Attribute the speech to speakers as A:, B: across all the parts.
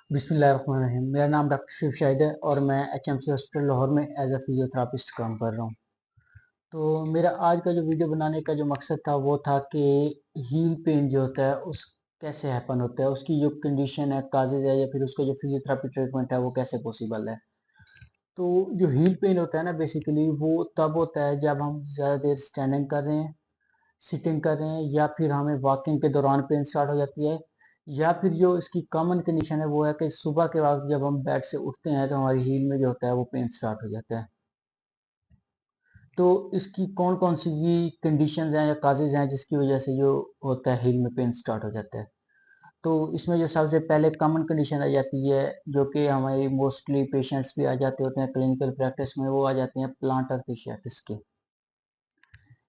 A: बिस्मिल्लाहिर्रहमानिर्रहीम। मेरा नाम डॉक्टर शिव शाहिद है और मैं एचएमसी हॉस्पिटल लाहौर में एज अ फिजियोथेरापिस्ट काम कर रहा हूँ। तो मेरा आज का जो वीडियो बनाने का जो मकसद था वो था कि हील पेन जो होता है उस कैसे हैपन होता है, उसकी जो कंडीशन है, काजेज है, या फिर उसका जो फिजियोथेरापी ट्रीटमेंट है वो कैसे पॉसिबल है। तो जो हील पेन होता है ना, बेसिकली वो तब होता है जब हम ज़्यादा देर स्टैंडिंग कर रहे हैं, सिटिंग कर रहे हैं, या फिर हमें वॉकिंग के दौरान पेन स्टार्ट हो जाती है, या फिर जो इसकी कॉमन कंडीशन है वो है कि सुबह के वक्त जब हम बेड से उठते हैं तो हमारी हील में जो होता है वो पेन स्टार्ट हो जाता है। तो इसकी कौन कौन सी कंडीशंस हैं या काजेज हैं जिसकी वजह से जो होता है हील में पेन स्टार्ट हो जाता है। तो इसमें जो सबसे पहले कॉमन कंडीशन आ जाती है, जो कि हमारी मोस्टली पेशेंट्स भी आ जाते होते हैं क्लिनिकल प्रैक्टिस में, वो आ जाते हैं प्लांटर fasciitis के।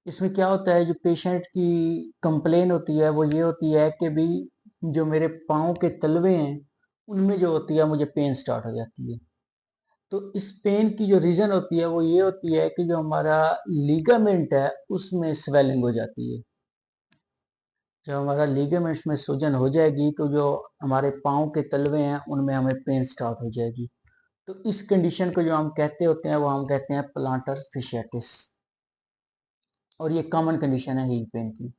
A: इसमें क्या होता है, जो पेशेंट की कंप्लेन होती है वो ये होती है कि भी जो मेरे पाँव के तलवे हैं उनमें जो होती है मुझे पेन स्टार्ट हो जाती है। तो इस पेन की जो रीज़न होती है वो ये होती है कि जो हमारा लिगामेंट है उसमें स्वेलिंग हो जाती है। जब हमारा लिगामेंट्स में सूजन हो जाएगी तो जो हमारे पाँव के तलवे हैं उनमें हमें पेन स्टार्ट हो जाएगी। तो इस कंडीशन को जो हम कहते होते हैं वो हम कहते हैं प्लांटर fasciitis, और ये कॉमन कंडीशन है हील पेन की।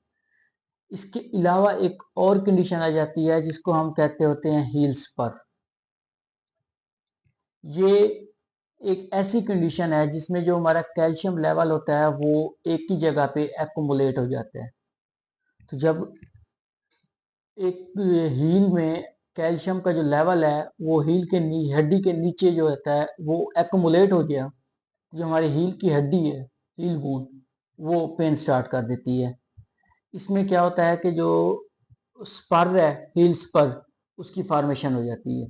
A: इसके अलावा एक और कंडीशन आ जाती है जिसको हम कहते होते हैं हील स्पर। ये एक ऐसी कंडीशन है जिसमें जो हमारा कैल्शियम लेवल होता है वो एक ही जगह पे एक्युमुलेट हो जाता है। तो जब एक हील में कैल्शियम का जो लेवल है वो हील के हड्डी के नीचे जो होता है वो एक्युमुलेट हो गया, जो हमारी हील की हड्डी है, हील बोन, वो पेन स्टार्ट कर देती है। इसमें क्या होता है कि जो स्पर है, हील स्पर, उसकी फॉर्मेशन हो जाती है।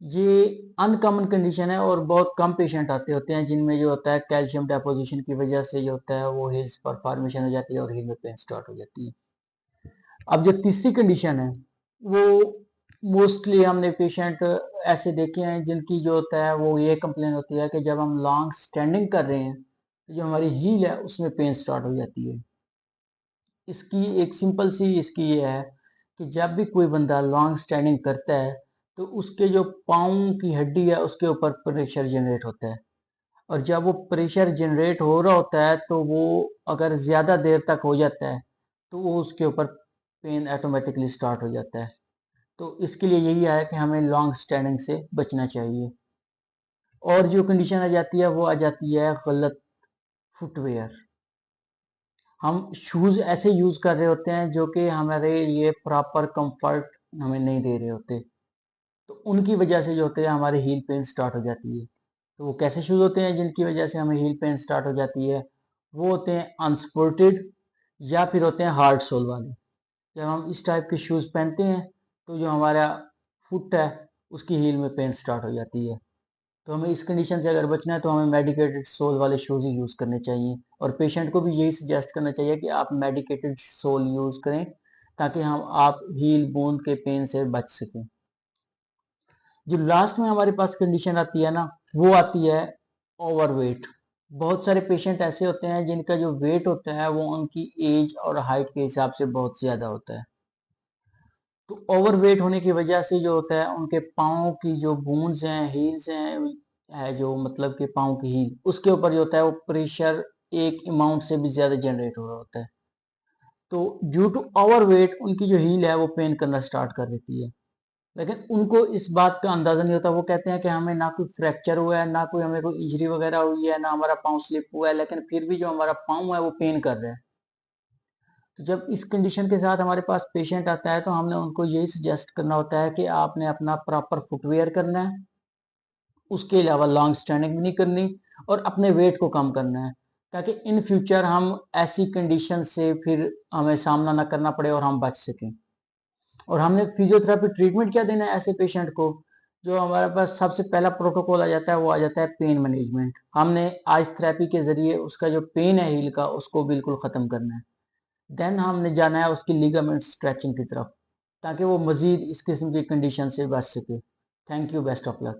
A: ये अनकॉमन कंडीशन है और बहुत कम पेशेंट आते होते हैं जिनमें जो होता है कैल्शियम डेपोजिशन की वजह से जो होता है वो हील्स पर फॉर्मेशन हो जाती है और हील में पेन स्टार्ट हो जाती है। अब जो तीसरी कंडीशन है वो मोस्टली हमने पेशेंट ऐसे देखे हैं जिनकी जो होता है वो ये कंप्लेन होती है कि जब हम लॉन्ग स्टैंडिंग कर रहे हैं तो जो हमारी हील है उसमें पेन स्टार्ट हो जाती है। इसकी एक सिंपल सी इसकी ये है कि जब भी कोई बंदा लॉन्ग स्टैंडिंग करता है तो उसके जो पाँव की हड्डी है उसके ऊपर प्रेशर जनरेट होता है, और जब वो प्रेशर जनरेट हो रहा होता है तो वो अगर ज़्यादा देर तक हो जाता है तो वो उसके ऊपर पेन ऑटोमेटिकली स्टार्ट हो जाता है। तो इसके लिए यही है कि हमें लॉन्ग स्टैंडिंग से बचना चाहिए। और जो कंडीशन आ जाती है वो आ जाती है गलत फुटवेयर। हम शूज़ ऐसे यूज़ कर रहे होते हैं जो कि हमारे लिए प्रॉपर कंफर्ट हमें नहीं दे रहे होते, तो उनकी वजह से जो होते हैं हमारे हील पेन स्टार्ट हो जाती है। तो वो कैसे शूज़ होते हैं जिनकी वजह से हमें हील पेन स्टार्ट हो जाती है? वो होते हैं अनसपोर्टेड या फिर होते हैं हार्ड सोल वाले। जब हम इस टाइप के शूज़ पहनते हैं तो जो हमारा फुट है उसकी हील में पेन स्टार्ट हो जाती है। तो हमें इस कंडीशन से अगर बचना है तो हमें मेडिकेटेड सोल वाले शूज़ ही यूज़ करने चाहिए, और पेशेंट को भी यही सजेस्ट करना चाहिए कि आप मेडिकेटेड सोल यूज़ करें ताकि हम आप हील बोन के पेन से बच सकें। जो लास्ट में हमारे पास कंडीशन आती है ना, वो आती है ओवरवेट। बहुत सारे पेशेंट ऐसे होते हैं जिनका जो वेट होता है वो उनकी एज और हाइट के हिसाब से बहुत ज़्यादा होता है। तो ओवरवेट होने की वजह से जो होता है उनके पाँव की जो बोन्स हैं, हील्स हैं, है जो मतलब कि पाँव की हील, उसके ऊपर जो होता है वो प्रेशर एक अमाउंट से भी ज़्यादा जनरेट हो रहा होता है। तो ड्यू टू ओवरवेट उनकी जो हील है वो पेन करना स्टार्ट कर देती है। लेकिन उनको इस बात का अंदाज़ा नहीं होता। वो कहते हैं कि हमें ना कोई फ्रैक्चर हुआ है, ना कोई हमें कोई इंजरी वगैरह हुई है, ना हमारा पाँव स्लिप हुआ है, लेकिन फिर भी जो हमारा पाँव है वो पेन कर रहा है। तो जब इस कंडीशन के साथ हमारे पास पेशेंट आता है तो हमने उनको यही सजेस्ट करना होता है कि आपने अपना प्रॉपर फुटवियर करना है, उसके अलावा लॉन्ग स्टैंडिंग भी नहीं करनी, और अपने वेट को कम करना है ताकि इन फ्यूचर हम ऐसी कंडीशन से फिर हमें सामना ना करना पड़े और हम बच सकें। और हमने फिजियोथेरेपी ट्रीटमेंट क्या देना है ऐसे पेशेंट को? जो हमारे पास सबसे पहला प्रोटोकॉल आ जाता है वो आ जाता है पेन मैनेजमेंट। हमने आइस थेरेपी के जरिए उसका जो पेन है हील का उसको बिल्कुल ख़त्म करना है। देन हमने जाना है उसकी लिगामेंट स्ट्रेचिंग की तरफ ताकि वो मजीद इस किस्म की कंडीशन से बच सके। Thank you, best of luck.